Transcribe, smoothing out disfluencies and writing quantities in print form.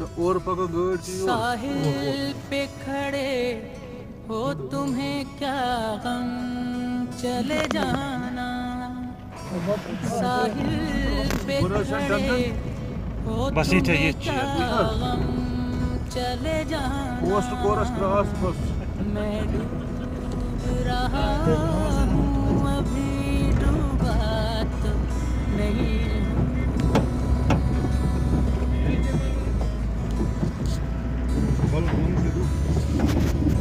और पका गाड़ी की ओर। साहिल पे खड़े हो तुम्हें क्या गम, चले जाना। साहिल पे खड़े हो बस ये तुम्हें क्या चाहिए गम, चले जाना। पोस्ट कोरस क्रॉस बस। मैं डूब रहा हूँ